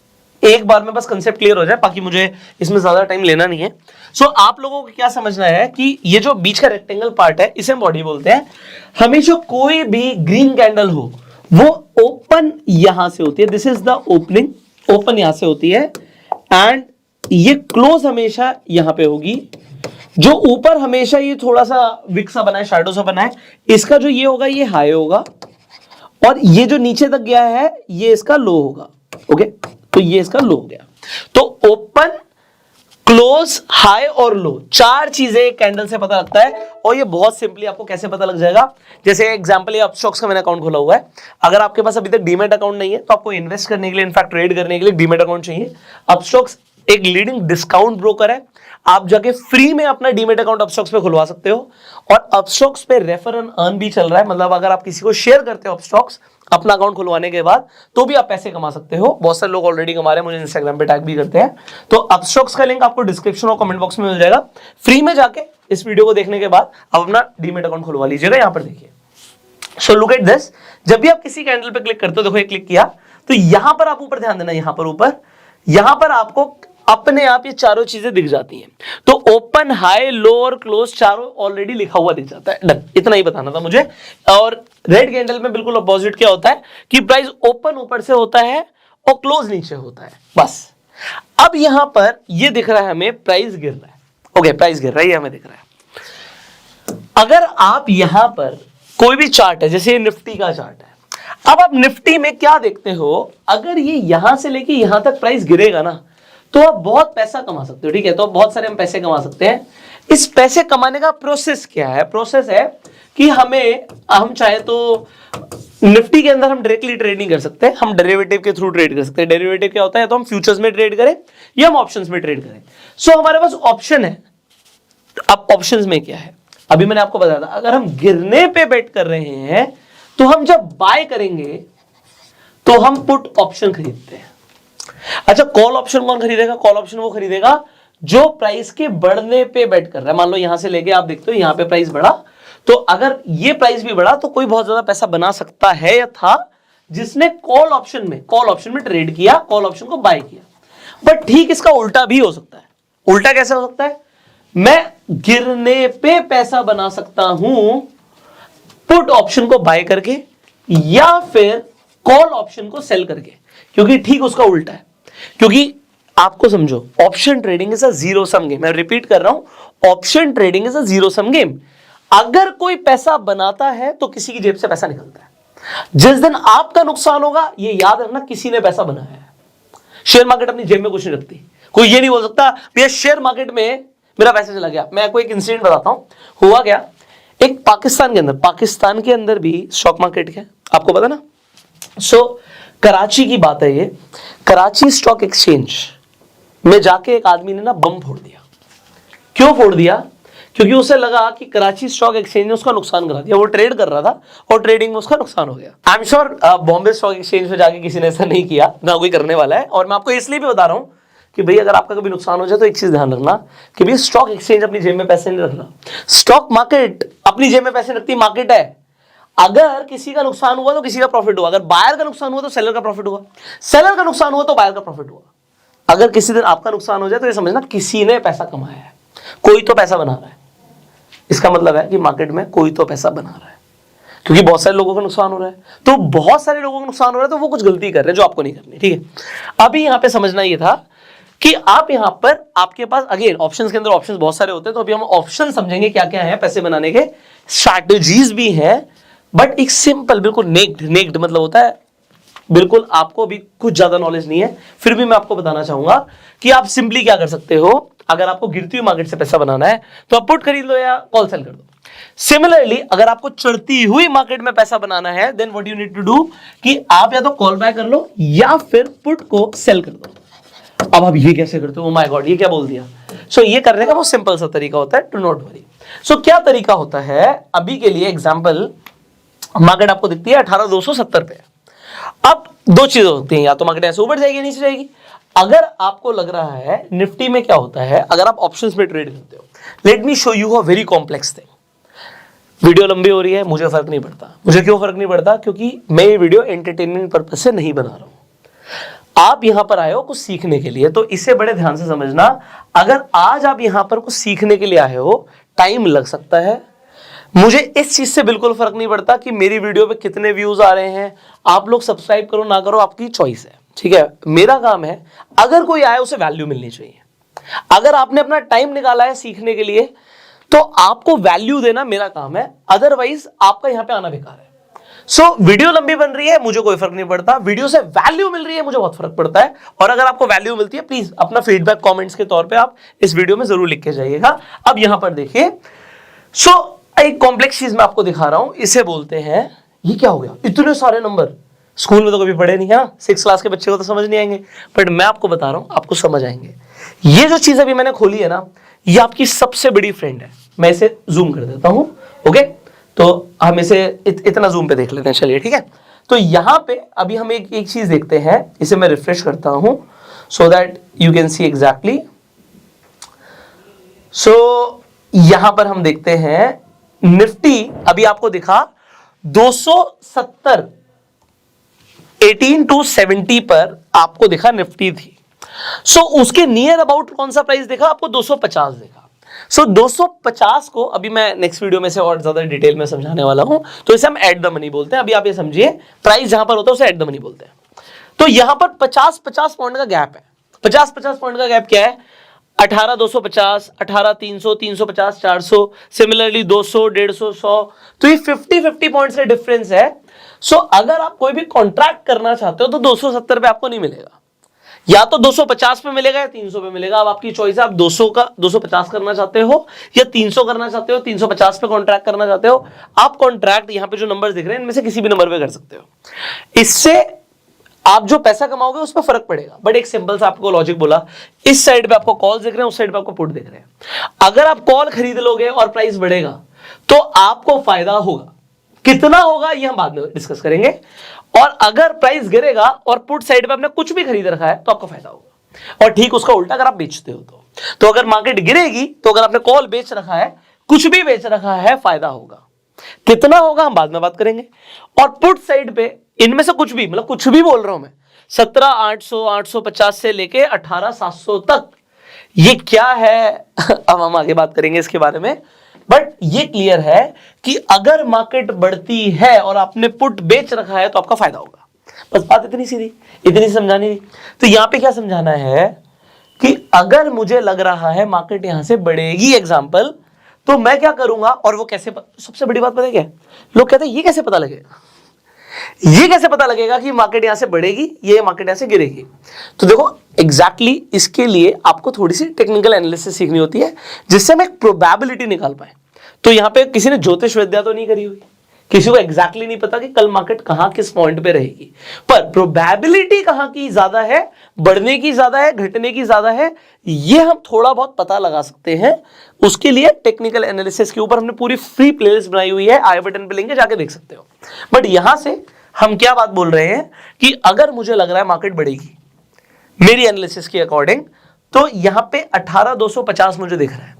Speaker 1: एक बार में बस कंसेप्ट क्लियर हो जाए, बाकी मुझे इसमें ज्यादा टाइम लेना नहीं है। सो आप लोगों को क्या समझना है कि ये जो बीच का रेक्टेंगल पार्ट है इसे हम बॉडी बोलते हैं। हमेशा कोई भी ग्रीन कैंडल हो वो ओपन यहां से होती है, this is the opening, open यहां से होती है, एंड ये क्लोज हमेशा यहां पे होगी। जो ऊपर हमेशा ये थोड़ा सा विक सा बना है, शैडो सा बना है, इसका जो ये होगा ये हाई होगा, और ये जो नीचे तक गया है ये इसका लो होगा। ओके, तो ये इसका लो हो गया। तो ओपन क्लोज, हाई और लो, चार चीजें एक कैंडल से पता लगता है। और ये बहुत सिंपली आपको कैसे पता लग जाएगा, जैसे एग्जांपल ये अपस्टॉक्स का मैंने अकाउंट खोला हुआ है। अगर आपके पास अभी तक डीमेट अकाउंट नहीं है तो आपको इन्वेस्ट करने के लिए, इनफैक्ट ट्रेड करने के लिए डीमेट अकाउंट चाहिए। अपस्टॉक्स एक लीडिंग डिस्काउंट ब्रोकर है, आप जाके फ्री में अपना डीमेट अकाउंट अपस्टॉक्स पे खुलवा सकते हो। और अपस्टॉक्स पे रेफर एंड अर्न भी चल रहा है, मतलब अगर आप किसी को शेयर करते हो अपस्टॉक्स अपना अकाउंट खुलवाने के बाद, तो भी आप पैसे कमा सकते हो। बहुत सारे लोग ऑलरेडी कमा रहे हैं, मुझे इंस्टाग्राम पे टैग भी करते हैं। तो अपस्टॉक्स का लिंक आपको डिस्क्रिप्शन और कमेंट बॉक्स में मिल जाएगा। फ्री में जाके इस वीडियो को देखने के बाद आप अपना डीमेट अकाउंट खुलवा लीजिएगा। यहां पर देखिए, सो लुक एट दिस, जब भी आप किसी कैंडल पे क्लिक करते हो, देखो ये क्लिक किया, तो यहां पर आप ऊपर ध्यान देना, यहां पर ऊपर, यहां पर आपको अपने आप ये चारों चीजें दिख जाती हैं। तो ओपन, हाई, लो और क्लोज चारों ऑलरेडी लिखा हुआ दिख जाता है। डन, इतना ही बताना था मुझे। और रेड कैंडल में बिल्कुल अपोजिट क्या होता है कि प्राइस ओपन ऊपर से होता है और क्लोज नीचे होता है, बस। अब यहां पर ये दिख रहा है हमें प्राइस गिर रहा है। ओके, प्राइस गिर रहा है, ये हमें दिख रहा है। अगर आप यहां पर कोई भी चार्ट है, जैसे ये निफ्टी का चार्ट है, अब आप निफ्टी में क्या देखते हो, अगर ये यहां से लेके यहां तक प्राइस गिरेगा ना, तो आप बहुत पैसा कमा सकते हो। ठीक है, तो बहुत सारे हम पैसे कमा सकते हैं। इस पैसे कमाने का प्रोसेस क्या है? प्रोसेस है कि हम चाहे तो निफ्टी के अंदर हम डायरेक्टली ट्रेड नहीं कर सकते, हम डेरिवेटिव के थ्रू ट्रेड कर सकते हैं। डेरिवेटिव क्या होता है, तो हम फ्यूचर्स में ट्रेड करें या हम ऑप्शंस में ट्रेड करें। सो हमारे पास ऑप्शन है। अब ऑप्शंस में क्या है, अभी मैंने आपको बताया था, अगर हम गिरने पे बेट कर रहे हैं तो हम जब बाय करेंगे तो हम पुट ऑप्शन खरीदते हैं। अच्छा, कॉल ऑप्शन कौन खरीदेगा? कॉल ऑप्शन वो खरीदेगा जो प्राइस के बढ़ने पे बेट कर रहा है। मान लो यहां से लेके आप देखते हो यहां पे प्राइस बढ़ा, तो अगर ये प्राइस भी बढ़ा तो कोई बहुत ज्यादा पैसा बना सकता है या था जिसने कॉल ऑप्शन में ट्रेड किया, कॉल ऑप्शन को बाय किया। बट ठीक इसका उल्टा भी हो सकता है। उल्टा कैसे हो सकता है? मैं गिरने पे पैसा बना सकता हूं पुट ऑप्शन को बाय करके, या फिर कॉल ऑप्शन को सेल करके, क्योंकि ठीक उसका उल्टा है। क्योंकि आपको समझो, option trading is a zero sum game. मैं रिपीट कर रहा हूं, option trading is a zero sum game. अगर कोई पैसा बनाता है तो किसी की जेब से पैसा निकलता है। जिस दिन आपका नुकसान होगा, ये याद रखना, किसी ने पैसा बनाया है। शेयर मार्केट अपनी जेब में कुछ नहीं रखती। कोई ये नहीं बोल सकता भैया शेयर मार्केट में मेरा पैसा चला गया। मैं आपको एक इंसिडेंट बताता हूं, हुआ क्या, एक पाकिस्तान के अंदर भी स्टॉक मार्केट है, आपको पता ना। सो कराची की बात है ये, कराची स्टॉक एक्सचेंज में जाके एक आदमी ने ना बम फोड़ दिया। क्यों फोड़ दिया? क्योंकि उसे लगा कि कराची स्टॉक एक्सचेंज ने उसका नुकसान करा दिया। वो ट्रेड कर रहा था और ट्रेडिंग में उसका नुकसान हो गया। I am sure Bombay stock exchange में जाके किसी ने ऐसा नहीं किया, ना कोई करने वाला है। और मैं आपको इसलिए भी बता रहा हूं कि भाई अगर आपका कभी नुकसान हो जाए तो एक चीज ध्यान रखना कि भाई स्टॉक एक्सचेंज अपनी जेब में पैसे नहीं रखना, स्टॉक मार्केट अपनी जेब में पैसे रखती मार्केट है। अगर किसी का नुकसान हुआ तो किसी का प्रॉफिट हुआ, अगर बायर का नुकसान हुआ तो सेलर का प्रॉफिट हुआ, सेलर का नुकसान हुआ तो बायर का प्रॉफिट हुआ। अगर किसी दिन आपका नुकसान हो जाए तो ये समझना किसी ने पैसा कमाया है, कोई तो पैसा बना रहा है। इसका मतलब है कि मार्केट में कोई तो पैसा बना रहा है, क्योंकि बहुत सारे लोगों का नुकसान हो रहा है। तो बहुत सारे लोगों का नुकसान हो रहा है तो वो कुछ गलती कर रहे हैं जो आपको नहीं करनी। ठीक है, अभी यहां पे समझना ये था कि आप यहां पर आपके पास अगेन ऑप्शंस के अंदर ऑप्शंस बहुत सारे होते हैं। तो अभी हम ऑप्शन समझेंगे क्या क्या है पैसे बनाने के, स्ट्रैटेजीज भी हैं, बट एक सिंपल बिल्कुल नेक्ड मतलब होता है बिल्कुल आपको भी कुछ ज्यादा नॉलेज नहीं है, फिर भी मैं आपको बताना चाहूंगा कि आप सिंपली क्या कर सकते हो। अगर आपको गिरती हुई मार्केट से पैसा बनाना है तो आप पुट खरीद लो या कॉल सेल कर दो। सिमिलरली अगर आपको चढ़ती हुई मार्केट में पैसा बनाना है, then what you need to do कि आप या तो कॉल बाय कर लो या फिर पुट को सेल कर दो। अब आप ये कैसे करते हो? माय गॉड, ये क्या बोल दिया? सो ये करने का बहुत सिंपल सा तरीका होता है, डू नॉट वरी। सो क्या तरीका होता है? अभी के लिए एग्जांपल, मार्केट आपको दिखती है 18,270 पे। अब दो चीजें होती हैं, या तो मार्केट ऐसे ऊपर जाएगी नीचे जाएगी। अगर आपको लग रहा है निफ्टी में क्या होता है, अगर आप ऑप्शंस में ट्रेड करते हो, let me show you a very complex thing. Video लंबी हो रही है, मुझे फर्क नहीं पड़ता। मुझे क्यों फर्क नहीं पड़ता? क्योंकि मैं ये वीडियो एंटरटेनमेंट पर्पज से नहीं बना रहा हूं। आप यहां पर आए हो कुछ सीखने के लिए, तो इसे बड़े ध्यान से समझना। अगर आज आप यहां पर कुछ सीखने के लिए आए हो, टाइम लग सकता है। मुझे इस चीज से बिल्कुल फर्क नहीं पड़ता कि मेरी वीडियो पे कितने व्यूज आ रहे हैं। आप लोग सब्सक्राइब करो ना करो, आपकी चॉइस है। ठीक है, मेरा काम है अगर कोई आए उसे वैल्यू मिलनी चाहिए। अगर आपने अपना टाइम निकाला है सीखने के लिए तो आपको वैल्यू देना मेरा काम है, अदरवाइज आपका यहां पे आना बेकार है। सो वीडियो लंबी बन रही है मुझे कोई फर्क नहीं पड़ता, वीडियो से वैल्यू मिल रही है मुझे बहुत फर्क पड़ता है। और अगर आपको वैल्यू मिलती है प्लीज अपना फीडबैक कमेंट्स के तौर पे आप इस वीडियो में जरूर लिख के जाइएगा। अब यहां पर देखिए, सो एक कॉम्प्लेक्स चीज मैं आपको दिखा रहा हूं, इसे बोलते हैं, ये क्या हो गया, इतने सारे नंबर, स्कूल में तो कभी पढ़े नहीं है ना, 6 क्लास के बच्चे को तो समझ नहीं आएंगे, बट मैं आपको बता रहा हूं आपको समझ आएंगे। ये जो चीज अभी मैंने खोली है ना, ये आपकी सबसे बड़ी फ्रेंड है। मैं इसे जूम कर देता हूं, ओके, तो हम इसे इतना जूम पे देख लेते हैं, चलिए ठीक है। तो यहां पे अभी हम एक चीज देखते हैं, इसे मैं रिफ्रेश करता हूं so that you can see exactly. So यहां पर हम देखते हैं निफ्टी, अभी आपको दिखा 270 18 to 70 पर आपको दिखा निफ्टी थी। सो उसके नियर अबाउट कौन सा प्राइस देखा आपको, 250 देखा। सो 250 को अभी मैं नेक्स्ट वीडियो में से और ज्यादा डिटेल में समझाने वाला हूं, तो इसे हम एट द मनी बोलते हैं। अभी आप ये समझिए, प्राइस जहां पर होता है उसे एट द मनी बोलते हैं। तो यहां पर 50-50 पॉइंट का गैप है। 50-50 पॉइंट का गैप क्या है, 18,250, 18,300, 350, 400, सिमिलरली 200, 150, 100, तो ये 50-50 पॉइंट्स का डिफरेंस है। सो अगर आप कोई भी कॉन्ट्रैक्ट करना चाहते हो तो 270 पे आपको नहीं मिलेगा, या तो 250 पे मिलेगा या 300 पे मिलेगा। अब आपकी चॉइस है, आप 200 का 250 करना चाहते हो या 300 करना चाहते हो, 350 पे कॉन्ट्रैक्ट करना चाहते हो। आप कॉन्ट्रैक्ट यहां पे जो नंबर्स दिख रहे हैं इनमें से किसी भी नंबर पे कर सकते हो। इससे आप जो पैसा कमाओगे उस पर फर्क पड़ेगा। बट एक सिंपल सा आपको लॉजिक बोला, इस साइड पे आपको कॉल दिख रहे हैं, उस साइड पे आपको पुट दिख रहे हैं। अगर आप कॉल खरीद लोगे और प्राइस बढ़ेगा तो आपको फायदा होगा, कितना होगा ये हम बाद में डिस्कस करेंगे। और अगर प्राइस गिरेगा और पुट साइड पे आपने कुछ भी खरीद रखा है तो आपका फायदा होगा। और ठीक उसका उल्टा अगर आप बेचते हो तो अगर मार्केट गिरेगी तो अगर आपने कॉल बेच रखा है, कुछ भी बेच रखा है, फायदा होगा। कितना होगा हम बाद में बात करेंगे। और पुट साइड पे इनमें से कुछ भी, मतलब कुछ भी बोल रहा हूं मैं, 17,800, 850 से लेके 18,700 तक, ये क्या है अब हम आगे बात करेंगे इसके बारे में। बट ये क्लियर है कि अगर मार्केट बढ़ती है और आपने पुट बेच रखा है तो आपका फायदा होगा। बस बात इतनी सीधी, इतनी समझानी थी। तो यहां पे क्या समझाना है कि अगर मुझे लग रहा है मार्केट यहां से बढ़ेगी एग्जांपल, तो मैं क्या करूंगा, और वो कैसे, सबसे बड़ी बात पता है क्या, लोग कहते हैं ये कैसे पता लगेगा, ये कैसे पता लगेगा कि मार्केट यहां से बढ़ेगी, ये मार्केट यहां से गिरेगी। तो देखो एग्जैक्टली इसके लिए आपको थोड़ी सी टेक्निकल एनालिसिस सीखनी होती है, जिससे हम एक प्रोबेबिलिटी निकाल पाए। तो यहां पे किसी ने ज्योतिष विद्या तो नहीं करी हुई, किसी को एग्जैक्टली नहीं पता कि कल मार्केट कहां किस पॉइंट पे रहेगी, पर प्रोबेबिलिटी कहां की ज्यादा है, बढ़ने की ज्यादा है, घटने की ज्यादा है, ये हम थोड़ा बहुत पता लगा सकते हैं। उसके लिए टेक्निकल एनालिसिस के ऊपर हमने पूरी फ्री प्लेलिस्ट बनाई हुई है, आई बटन पे लिंक जाके देख सकते हो। बट यहां से हम क्या बात बोल रहे हैं कि अगर मुझे लग रहा है मार्केट बढ़ेगी मेरी एनालिसिस के अकॉर्डिंग, तो यहां पे 18,250 मुझे दिख रहा है,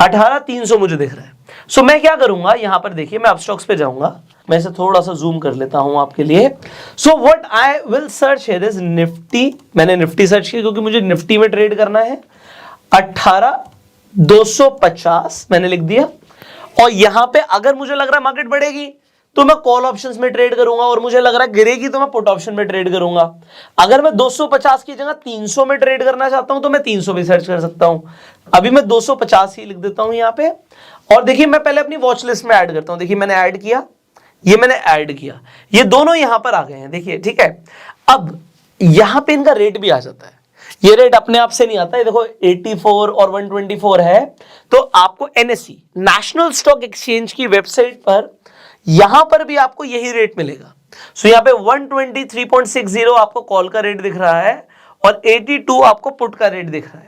Speaker 1: 18,300 मुझे दिख रहा है। सो मैं क्या करूंगा, यहां पर देखिए मैं अपस्टॉक्स पे जाऊंगा, मैं इसे थोड़ा सा जूम कर लेता हूं आपके लिए। So what I will search here is Nifty. मैंने निफ्टी सर्च किया क्योंकि मुझे निफ्टी में ट्रेड करना है। 18,250 मैंने लिख दिया। और यहां पे अगर मुझे लग रहा है मार्केट बढ़ेगी तो मैं कॉल ऑप्शंस में ट्रेड करूंगा, और मुझे लग रहा है गिरेगी तो मैं पुट ऑप्शन में ट्रेड करूंगा। अगर मैं 250 की जगह 300 में ट्रेड करना चाहता हूं तो मैं 300 भी सर्च कर सकता हूं। अभी मैं 250 ही लिख देता हूं यहां पे। और देखिए मैं पहले अपनी वॉच लिस्ट में ऐड करता हूं। देखिए मैंने ऐड किया, ये मैंने ऐड किया, ये दोनों यहां पर आ गए हैं, देखिए ठीक है। अब यहां पे इनका रेट भी आ जाता है, ये रेट अपने आप से नहीं आता है। देखो 84 और 124 है, तो आपको NSE नेशनल स्टॉक एक्सचेंज की वेबसाइट पर यहां पर भी आपको यही रेट मिलेगा। सो यहां पे 123.60 आपको कॉल का रेट दिख रहा है और 82 आपको पुट का रेट दिख रहा है।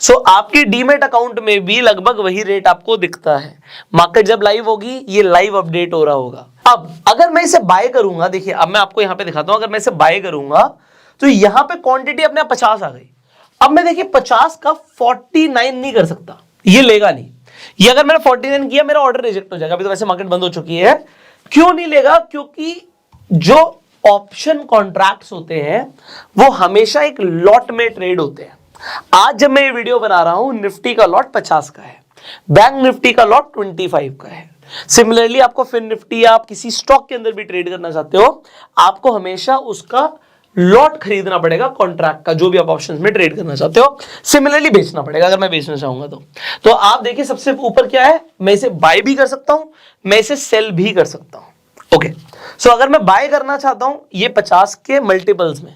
Speaker 1: सो आपके डीमेट अकाउंट में भी लगभग वही रेट आपको दिखता है। मार्केट जब लाइव होगी ये लाइव अपडेट हो रहा होगा। अब अगर मैं इसे बाय करूंगा, देखिए अब मैं आपको यहां पे दिखाता हूं, अगर मैं इसे बाय करूंगा तो यहां पे क्वांटिटी अपने 50 आ गई। अब मैं देखिए 50 का 49 नहीं कर सकता, ये लेगा नहीं। ये अगर मैंने 49 किया मेरा ऑर्डर रिजेक्ट हो जाएगा। अभी तो वैसे मार्केट बंद हो चुकी है। क्यों नहीं लेगा? क्योंकि जो ऑप्शन कॉन्ट्रैक्ट्स होते हैं वो हमेशा एक लॉट में ट्रेड होते हैं। आज जब मैं ये वीडियो बना रहा हूं, निफ्टी का लॉट 50 का है, बैंक निफ्टी का लॉट 25 का है। सिमिलरली आपको फिन निफ्टी या आप किसी स्टॉक के अंदर भी ट्रेड करना चाहते हो, आपको हमेशा उसका लॉट खरीदना पड़ेगा कॉन्ट्रैक्ट का, जो भी आप ऑप्शंस में ट्रेड करना चाहते हो। सिमिलरली बेचना पड़ेगा अगर मैं बेचना चाहूंगा तो आप देखिए सबसे ऊपर क्या है, मैं इसे बाय भी कर सकता हूं, मैं इसे सेल भी कर सकता हूं। ओके, सो अगर मैं बाय करना चाहता हूं ये 50 के मल्टीपल्स में,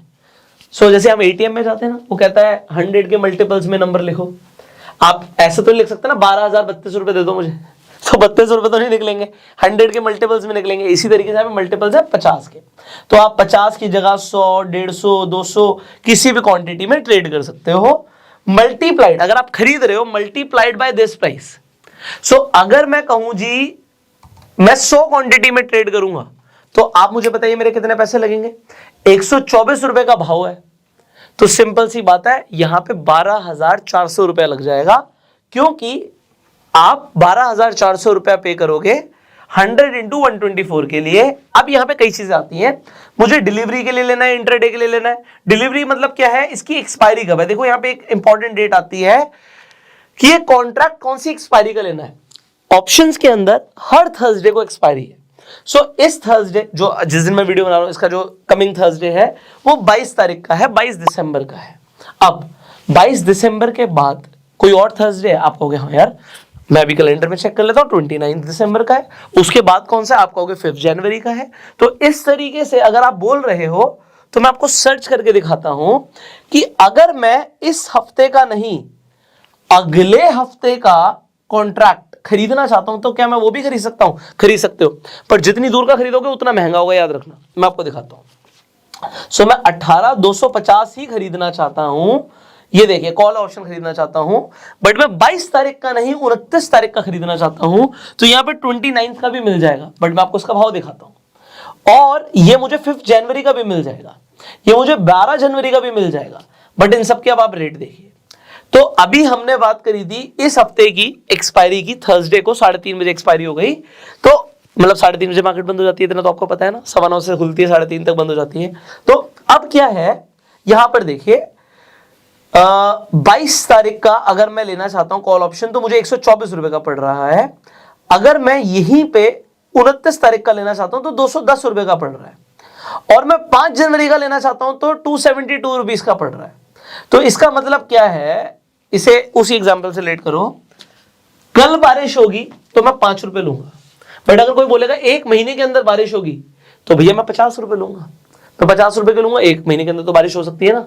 Speaker 1: सो जैसे हम एटीएम में जाते हैं ना, वो कहता है 100 के मल्टीपल्स में नंबर लिखो, आप ऐसे तो लिख सकते हैं ना 12,032 रुपए दे दो मुझे, तो 32 रुपए तो नहीं निकलेंगे, 100 के मल्टीपल्स में निकलेंगे। इसी तरीके से मल्टीपल्स है 50 के, तो आप 50 की जगह 100, 150, 200 किसी भी क्वांटिटी में ट्रेड कर सकते हो। मल्टीप्लाइड, अगर आप खरीद रहे हो, मल्टीप्लाइड बाय दिस प्राइस। सो अगर मैं कहूं जी मैं 100 क्वांटिटी में ट्रेड करूंगा, तो आप मुझे बताइए मेरे कितने पैसे लगेंगे। 124 रुपए का भाव है, तो सिंपल सी बात है यहां पे 12,400 रुपया लग जाएगा, क्योंकि आप 12,400 रुपया पे करोगे 100 इंटू 124 के लिए। अब यहां पे कई चीजें आती हैं, मुझे डिलीवरी के लिए लेना है, इंटरडे के लिए लेना है। डिलीवरी मतलब क्या है, इसकी एक्सपायरी कब है। देखो यहां पे एक इंपॉर्टेंट डेट आती है कि ये कॉन्ट्रैक्ट कौन सी एक्सपायरी का लेना है। ऑप्शंस के अंदर हर थर्सडे को एक्सपायरी है। सो इस थर्सडे, जो जिस दिन मैं वीडियो बना रहा हूं, इसका जो कमिंग थर्सडे है वो 22 तारीख का है, 22 दिसंबर का है। अब 22 दिसंबर के बाद कोई और थर्सडे है, आप कहोगे हाँ यार मैं भी कैलेंडर में चेक कर लेता हूं, 29 दिसंबर का है। उसके बाद कौन सा, आप कहोगे 5 जनवरी का है। तो इस तरीके से अगर आप बोल रहे हो तो मैं आपको सर्च करके दिखाता हूं कि अगर मैं इस हफ्ते का नहीं अगले हफ्ते का कॉन्ट्रैक्ट खरीदना चाहता हूं तो क्या मैं वो भी खरीद सकता हूं। खरीद सकते हो, पर जितनी दूर का खरीदोगे उतना महंगा होगा, याद रखना। मैं आपको दिखाता हूं। सो मैं 18,250 ही खरीदना चाहता हूं, ये देखिए कॉल ऑप्शन खरीदना चाहता हूं, बट मैं 22 तारीख का नहीं 29 तारीख का खरीदना चाहता हूं, तो यहां पे 29 का भी मिल जाएगा, बट मैं आपको इसका भाव दिखाता हूं। और ये मुझे 5 जनवरी का भी मिल जाएगा, ये मुझे 12 जनवरी का भी मिल जाएगा, बट इन सब के अब आप रेट देखिए। तो अभी हमने बात करी थी इस हफ्ते की एक्सपायरी की, थर्सडे को 3:30 बजे एक्सपायरी हो गई, तो मतलब 3:30 बजे मार्केट बंद हो जाती है, इतना तो आपको पता है ना, 9:15 से खुलती है, 3:30 तक बंद हो जाती है। तो अब क्या है, यहां पर देखिए 22 तारीख का अगर मैं लेना चाहता हूं कॉल ऑप्शन, तो मुझे 124 रुपए का पड़ रहा है। अगर मैं यहीं पे 29 तारीख का लेना चाहता हूं तो 210 रुपए का पड़ रहा है, और मैं 5 जनवरी का लेना चाहता हूं तो 272 रुपीस का पड़ रहा है। तो इसका मतलब क्या है, इसे उसी एग्जाम्पल से रिलेट करो, कल बारिश होगी तो मैं 5 रुपए लूंगा, बट अगर कोई बोलेगा 1 महीने के अंदर बारिश होगी तो भैया मैं 50 रुपए लूंगा। मैं 50 रुपए के लूंगा, 1 महीने के अंदर तो बारिश हो सकती है ना,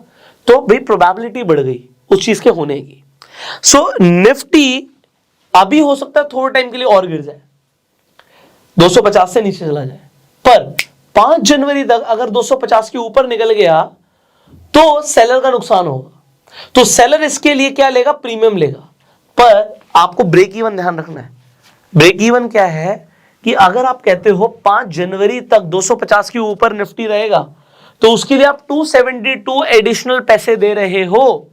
Speaker 1: तो भाई प्रोबेबिलिटी बढ़ गई उस चीज के होने की। सो निफ्टी अभी हो सकता है थोड़े टाइम के लिए और गिर जाए, 250 से नीचे चला जाए, पर 5 जनवरी तक अगर 250 के ऊपर निकल गया तो सेलर का नुकसान होगा। तो सेलर इसके लिए क्या लेगा, प्रीमियम लेगा। पर आपको ब्रेक इवन ध्यान रखना है। ब्रेक इवन क्या है कि अगर आप कहते हो 5 जनवरी तक 250 के ऊपर निफ्टी रहेगा, तो उसके लिए आप 272 एडिशनल पैसे दे रहे हो।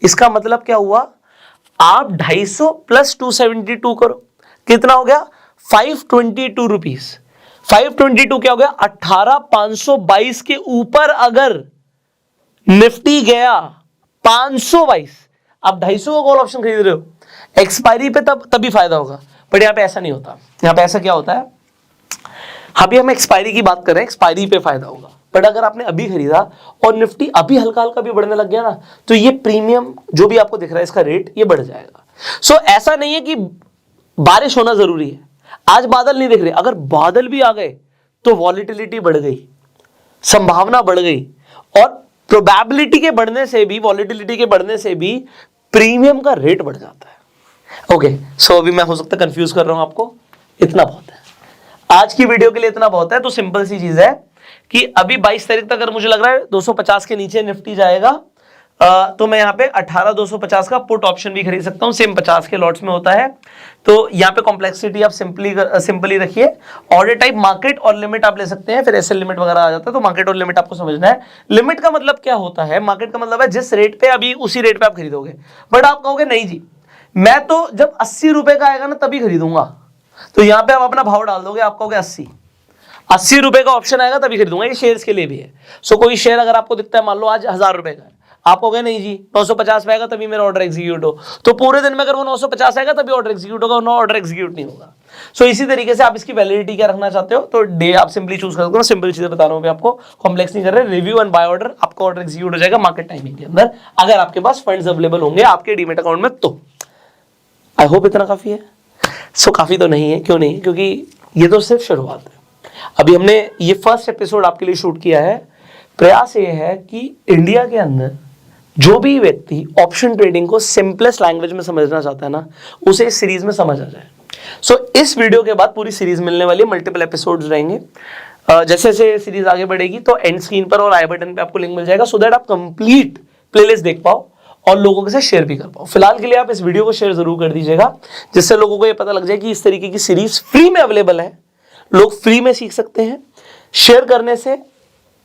Speaker 1: इसका मतलब क्या हुआ, आप 250 प्लस 272 करो, कितना हो गया 522 रुपीस। 522 क्या हो गया, 18,522 के ऊपर अगर निफ्टी गया 522, आप 250 का कॉल ऑप्शन खरीद रहे हो, एक्सपायरी पे तभी फायदा होगा, बट यहां पे ऐसा नहीं होता। यहां पे ऐसा क्या होता है, अभी हम एक्सपायरी की बात कर रहे हैं, एक्सपायरी पे फायदा होगा, बट अगर आपने अभी खरीदा और निफ्टी अभी हल्का हल्का भी बढ़ने लग गया ना, तो ये प्रीमियम जो भी आपको दिख रहा है इसका रेट ये बढ़ जाएगा। सो ऐसा नहीं है कि बारिश होना जरूरी है। आज बादल नहीं दिख रहे, अगर बादल भी आ गए तो वॉलिटिलिटी बढ़ गई, संभावना बढ़ गई, और प्रोबेबिलिटी के बढ़ने से भी, वॉलिटिलिटी के बढ़ने से भी प्रीमियम का रेट बढ़ जाता है। ओके, सो अभी मैं हो सकता है कंफ्यूज कर रहा हूं आपको, इतना बहुत है आज की वीडियो के लिए, इतना बहुत है। तो सिंपल सी चीज है कि अभी 22 तारीख तक अगर मुझे लग रहा है 250 के नीचे निफ्टी जाएगा, तो मैं यहाँ पे 18,250 का पुट ऑप्शन भी खरीद सकता हूँ, सेम 50 के लॉट्स में होता है। तो यहाँ पे कॉम्प्लेक्सिटी आप सिंपली रखिए, ऑर्डर टाइप मार्केट और लिमिट आप ले सकते हैं, फिर एसएल लिमिट वगैरह आ जाता है। तो मार्केट और लिमिट आपको समझना है। लिमिट का मतलब क्या होता है, मार्केट का मतलब है जिस रेट पे अभी उसी रेट पे आप खरीदोगे, बट आप कहोगे नहीं जी मैं तो जब 80 रुपए का आएगा ना तभी खरीदूंगा, तो यहाँ पे आप अपना भाव डाल दोगे, आप कहोगे 80 रुपए का ऑप्शन आएगा तभी खरीदूंगा। ये शेयर्स के लिए भी है। सो कोई शेयर अगर आपको दिखता है, मान लो आज 1000 रुपए का है, आप कहोगे नहीं जी 950 पे आएगा तभी मेरा ऑर्डर एग्जीक्यूट हो, तो पूरे दिन में अगर वो 950 आएगा तभी ऑर्डर एग्जीक्यूट होगा, नो ऑर्डर एग्जीक्यूट नहीं होगा। सो इसी तरीके से आप इसकी वैलिडिटी क्या रखना चाहते हो, तो डे आप सिंपली चूज कर सकते हो। सिंपल चीजें बता रहा हूं आपको, कॉम्प्लेक्स नहीं कर रहे। रिव्यू एंड बाय ऑर्डर, आपका ऑर्डर एग्जीक्यूट हो जाएगा मार्केट टाइमिंग के अंदर, अगर आपके पास फंड्स अवेलेबल होंगे आपके डीमैट अकाउंट में। तो आई होप इतना काफी है। सो काफी तो नहीं है, क्यों नहीं, क्योंकि ये तो सिर्फ शुरुआत है। अभी हमने ये फर्स्ट एपिसोड आपके लिए शूट किया है। प्रयास ये है कि इंडिया के अंदर जो भी व्यक्ति ऑप्शन ट्रेडिंग को सिंपलेस्ट लैंग्वेज में समझना चाहता है ना, उसे इस सीरीज में समझ आ जाए। सो इस वीडियो के बाद पूरी सीरीज मिलने वाली है, मल्टीपल एपिसोड्स रहेंगे। जैसे जैसे सीरीज आगे बढ़ेगी तो एंड स्क्रीन पर और आई बटन पे आपको लिंक मिल जाएगा, सो दैट आप कंप्लीट प्लेलिस्ट देख पाओ और लोगों के साथ शेयर भी कर पाओ। फिलहाल के लिए आप इस वीडियो को शेयर जरूर कर दीजिएगा, जिससे लोगों को ये पता लग जाए कि इस तरीके की सीरीज फ्री में अवेलेबल है, लोग फ्री में सीख सकते हैं। शेयर करने से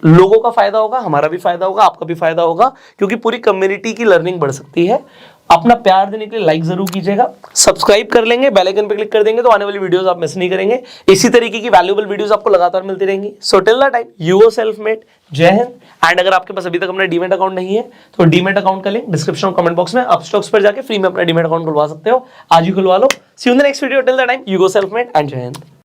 Speaker 1: लोगों का फायदा होगा, हमारा भी फायदा होगा, आपका भी फायदा होगा, क्योंकि पूरी कम्युनिटी की लर्निंग बढ़ सकती है। अपना प्यार देने के लिए लाइक जरूर कीजिएगा, सब्सक्राइब कर लेंगे, बेल आइकन पे क्लिक कर देंगे तो आने वाली वीडियोस आप मिस नहीं करेंगे। इसी तरीके की वैल्यूएबल वीडियोस आपको लगातार मिलती रहेंगी। So till the time, you go self made. जय हिंद। एंड अगर आपके पास अभी तक अपना डीमेट अकाउंट नहीं है तो डीमेट अकाउंट का लिंक डिस्क्रिप्शन और कमेंट बॉक्स में, अपस्टॉक्स पर जाकर फ्री में अपना डीमेट अकाउंट खुलवा सकते हो। आज ही खुलवा लो। See you in the next video. Till the time, you go self made and Jai Hind.